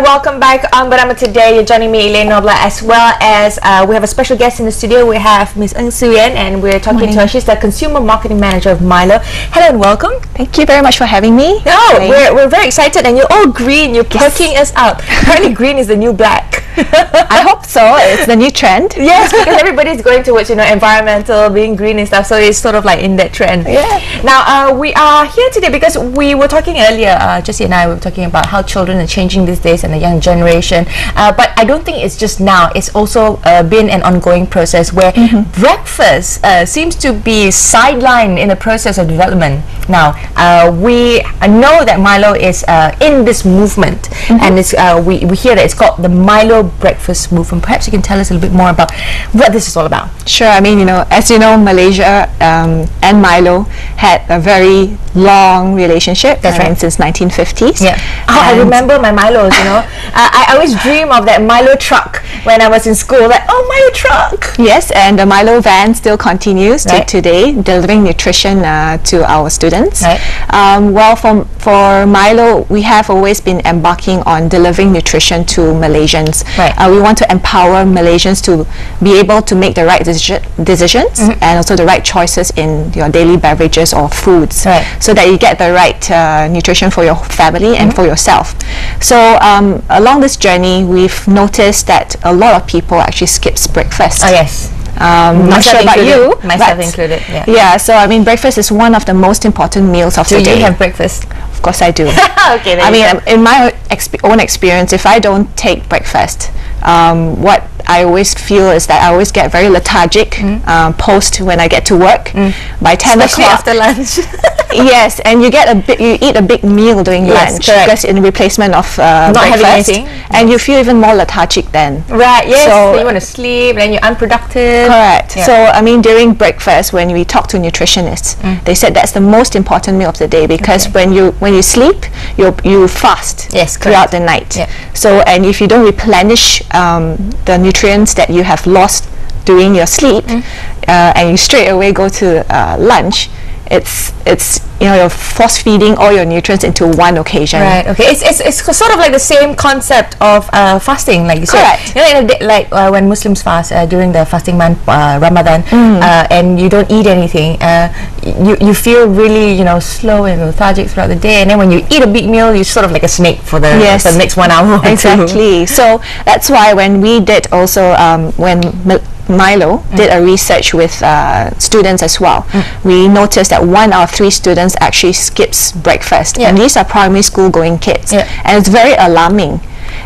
welcome back on Bernama today. You're joining me, Elaine Nobla, as well as we have a special guest in the studio. We have Ms. Ng Suyen, and we're talking to her. She's the Consumer Marketing Manager of MILO. Hello and welcome. Thank you very much for having me. No, we're very excited, and you're all green. You're perking us up. Apparently green is the new black. I hope so. It's the new trend. Yes, because everybody's going towards, environmental, being green and stuff, so it's sort of like in that trend. Yeah. Now, we are here today because we were talking earlier, Jessie and I were talking about how children are changing these days and the young generation, but I don't think it's just now. It's also been an ongoing process where breakfast seems to be sidelined in the process of development. Now, we know that MILO is in this movement, and it's, we hear that it's called the MILO Breakfast Movement. Perhaps you can tell us a little bit more about what this is all about. Sure. I mean, as you know, Malaysia and MILO had a very long relationship. That's right. Since 1950s. Yeah. Oh, I remember my MILOs, I always dream of that MILO truck when I was in school, like, oh, MILO truck. Yes, and the MILO van still continues to today, delivering nutrition to our students. Right. Well, for MILO, we have always been embarking on delivering nutrition to Malaysians. Right. We want to empower Malaysians to be able to make the right decisions and also the right choices in your daily beverages or foods, so that you get the right nutrition for your family and for yourself. So along this journey, we've noticed that a lot of people actually skips breakfast. Oh yes. Not sure about you, myself included. Yeah. Yeah. So I mean, breakfast is one of the most important meals of the day. Do you have breakfast? Of course I do. Okay. I mean, in my own experience, if I don't take breakfast, what I always feel is that I always get very lethargic post when I get to work. By 10 Especially o'clock after lunch. Yes, and you eat a big meal during lunch, because in replacement of breakfast, and you feel even more lethargic then. Right. Yes. So you want to sleep, then you're unproductive. Correct. Yeah. So I mean, during breakfast, when we talk to nutritionists, they said that's the most important meal of the day, because when you sleep, you fast throughout the night. Yeah. So, and if you don't replenish the nutrients that you have lost during your sleep, and you straight away go to lunch, it's you're force feeding all your nutrients into one occasion. Right. Okay. It's sort of like the same concept of fasting, like you said. Correct. In a day, like when Muslims fast during the fasting month, Ramadan, and you don't eat anything, you feel really slow and lethargic throughout the day, and then when you eat a big meal, you're sort of like a snake for the next 1 hour. Exactly. So that's why when we did also when MILO did a research with students as well, we noticed that 1 out of 3 students actually skips breakfast, and these are primary school going kids, and it's very alarming.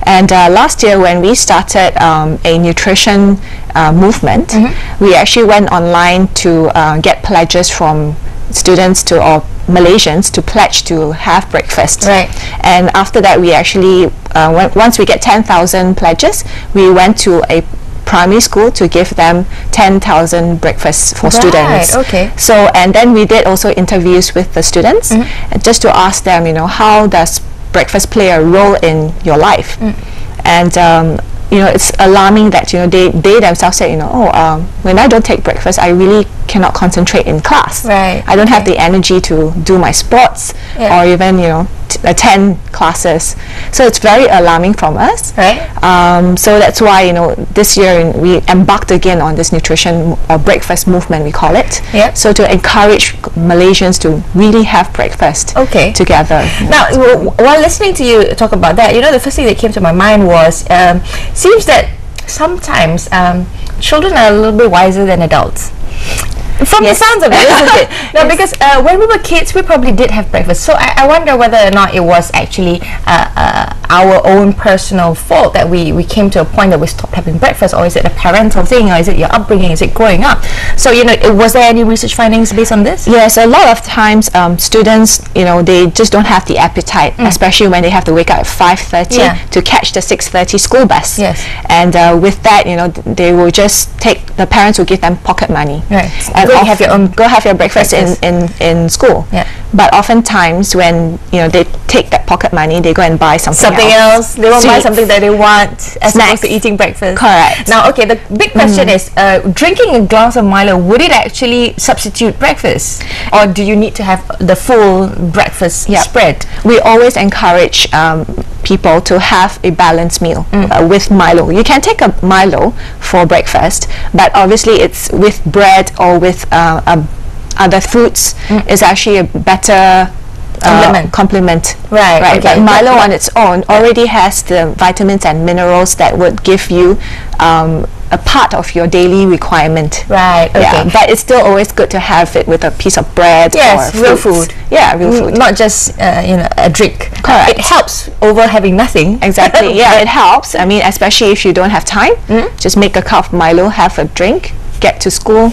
And last year when we started a nutrition movement, we actually went online to get pledges from students or Malaysians to pledge to have breakfast. Right. And after that, we actually once we get 10,000 pledges, we went to a primary school to give them 10,000 breakfasts for students. Okay. So, and then we did also interviews with the students, just to ask them, how does breakfast play a role in your life? And it's alarming that they themselves say, when I don't take breakfast, I really cannot concentrate in class. Right. I don't have the energy to do my sports or even attend classes. So it's very alarming from us. Right. So that's why this year we embarked again on this nutrition or breakfast movement, we call it. Yeah. So to encourage Malaysians to really have breakfast together. Now, while listening to you talk about that, the first thing that came to my mind was seems that sometimes children are a little bit wiser than adults. From the sounds of it, isn't it? No, because when we were kids, we probably did have breakfast. So I wonder whether or not it was actually our own personal fault that we came to a point that we stopped having breakfast, or is it a parental thing, or is it your upbringing, is it growing up? So, was there any research findings based on this? Yes, a lot of times students, they just don't have the appetite, especially when they have to wake up at 5:30 to catch the 6:30 school bus. Yes. And with that, they will just the parents will give them pocket money. Right. And go have your breakfast in school. Yeah. But oftentimes when they take that pocket money, they go and buy something else. They won't buy something that they want as opposed to eating breakfast. Correct. Now, okay, the big question is, drinking a glass of MILO, would it actually substitute breakfast, or do you need to have the full breakfast spread? We always encourage people to have a balanced meal with Milo. You can take a Milo for breakfast, but obviously it's with bread or with other fruits is actually a better complement. Right. Okay. But Milo on its own already has the vitamins and minerals that would give you a part of your daily requirement. Right. Okay. Yeah, but it's still always good to have it with a piece of bread. Yes, or real fruits. food. Yeah, real food. Not just a drink. Correct. It helps over having nothing. Exactly. Yeah, it helps. I mean, especially if you don't have time, just make a cup of Milo, have a drink, get to school.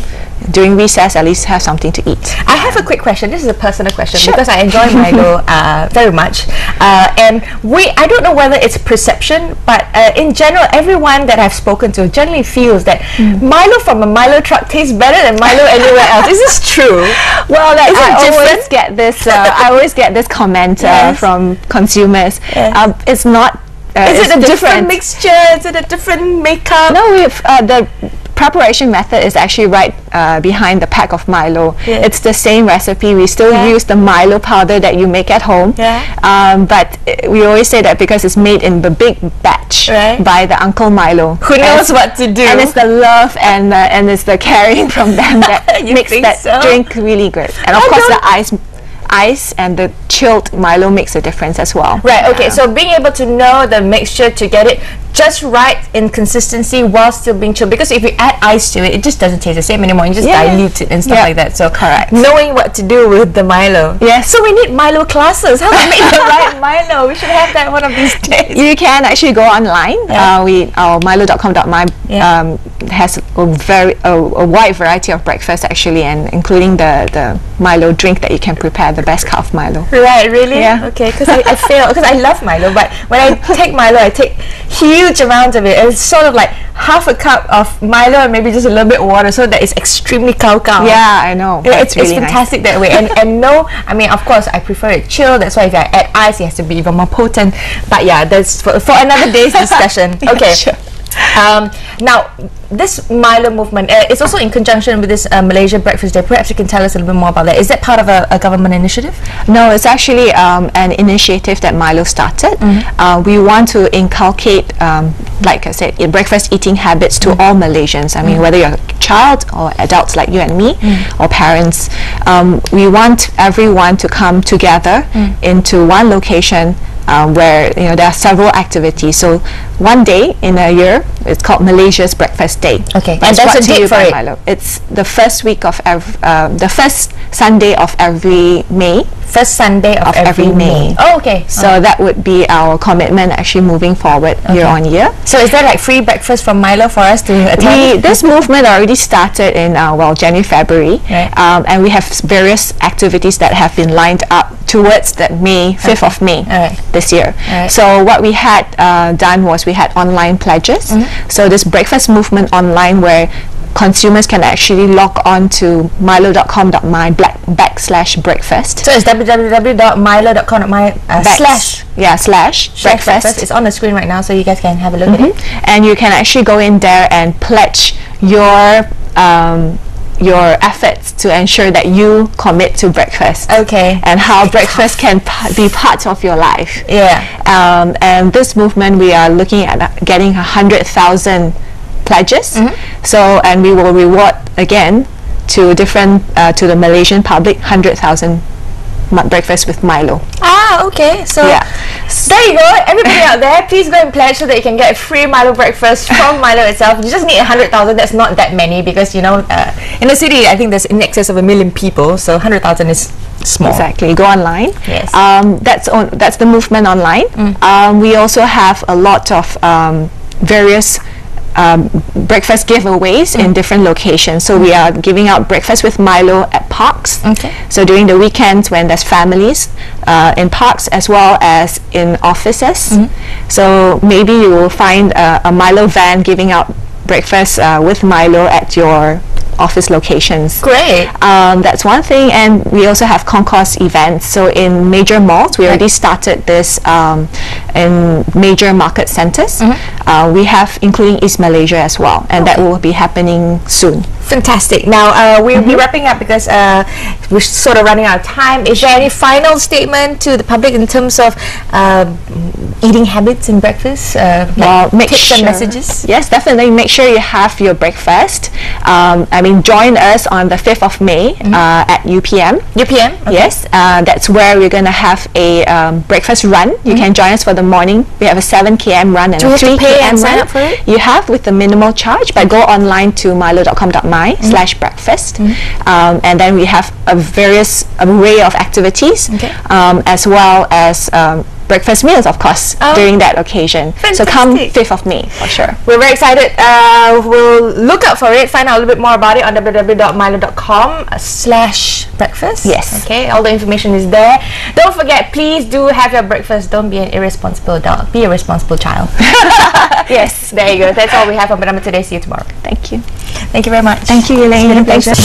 During recess, at least have something to eat. I have a quick question. This is a personal question, Sure. because I enjoy Milo very much. And I don't know whether it's perception, but in general, everyone that I've spoken to generally feels that Milo from a Milo truck tastes better than Milo anywhere else. Is this true? Well, I always different? get this. I always get this comment from consumers. Yes. It's not. Is it's it a different mixture? Is it a different makeup? No, we've the preparation method is actually right behind the pack of Milo. Yeah. It's the same recipe. We still use the Milo powder that you make at home. Yeah. But we always say that because it's made in the big batch by the Uncle Milo. Who knows what to do? And it's the love and it's the caring from them that makes that drink really good. And of course the ice and the chilled Milo makes a difference as well. Right, okay, so being able to know the mixture to get it just right in consistency while still being chilled, because if you add ice to it, it just doesn't taste the same anymore. You just dilute it and stuff like that. So correct. Knowing what to do with the Milo. Yes. So we need Milo classes. How to make the right Milo? We should have that one of these days. You can actually go online. Our MILO.com.my has a wide variety of breakfasts actually, and including the Milo drink that you can prepare, the best cup of Milo. Right, really? Yeah. Okay, because I fail, because I love Milo, but when I take Milo, I take huge amounts of it. It's sort of like half a cup of Milo and maybe just a little bit of water, so that it's extremely cow-cow. Yeah, I know. It's really fantastic that way. And no, I mean, of course, I prefer it chilled. That's why if I add ice, it has to be even more potent. But yeah, that's for another day's discussion. Okay. Sure. Now, this Milo movement is also in conjunction with this Malaysia Breakfast Day. Perhaps you can tell us a little bit more about that. Is that part of a government initiative? No, it's actually an initiative that Milo started. We want to inculcate, like I said, breakfast eating habits to all Malaysians. I mean, whether you're a child or adults like you and me, or parents, we want everyone to come together into one location where there are several activities. So one day in a year, it's called Malaysia's Breakfast Day. Okay, and that's a date for it. Milo. It's the first week of the first Sunday of every May. First Sunday of every May. Oh, okay. So that would be our commitment actually moving forward year on year. So is there like free breakfast from Milo for us to attend? This movement already started in January, February, and we have various activities that have been lined up towards that 5th of May this year. So what we had done was we had online pledges. So this breakfast movement online, where consumers can actually log on to milo.com.my /breakfast. So it's www.milo.com.my slash breakfast. It's on the screen right now, so you guys can have a look at it. And you can actually go in there and pledge your efforts to ensure that you commit to breakfast. Okay. And how breakfast can be part of your life. Yeah. And this movement, we are looking at getting 100,000 pledges. So, and we will reward again to to the Malaysian public 100,000 breakfast with Milo. Okay. So there you go. Everybody out there, please go and pledge so that you can get a free Milo breakfast from Milo itself. You just need 100,000. That's not that many, because in the city, I think there's in excess of 1 million people. So 100,000 is small. Exactly. Go online. Yes. That's the movement online. We also have a lot of various breakfast giveaways in different locations. So we are giving out breakfast with Milo at parks. So during the weekends when there's families in parks as well as in offices. So maybe you will find a Milo van giving out breakfast with Milo at your office locations. Great. That's one thing. And we also have concourse events. So in major malls, we already started this in major market centers. We have including East Malaysia as well, and that will be happening soon. Fantastic. Now we'll be wrapping up because we're sort of running out of time. Is there any final statement to the public in terms of eating habits and breakfast? Well, make tips sure, and messages. Yes, definitely. Make sure you have your breakfast. I mean, join us on the 5th of May at UPM. UPM. Okay. Yes, that's where we're going to have a breakfast run. You can join us for the morning. We have a 7 km run and Do you a have to 3 pay and km sign run. up for it? You have with the minimal charge, but go online to milo.com.my/breakfast, and then we have a various array of activities, as well as breakfast meals, of course, during that occasion. Fantastic. So come 5th of May for sure. We're very excited. We'll look out for it, find out a little bit more about it on www.milo.com/breakfast. Yes. Okay, all the information is there. Don't forget, please do have your breakfast. Don't be an irresponsible dog. Be a responsible child. Yes, there you go. That's all we have on Bernama today. See you tomorrow. Thank you. Thank you very much. Thank you, Elaine. It's been a pleasure.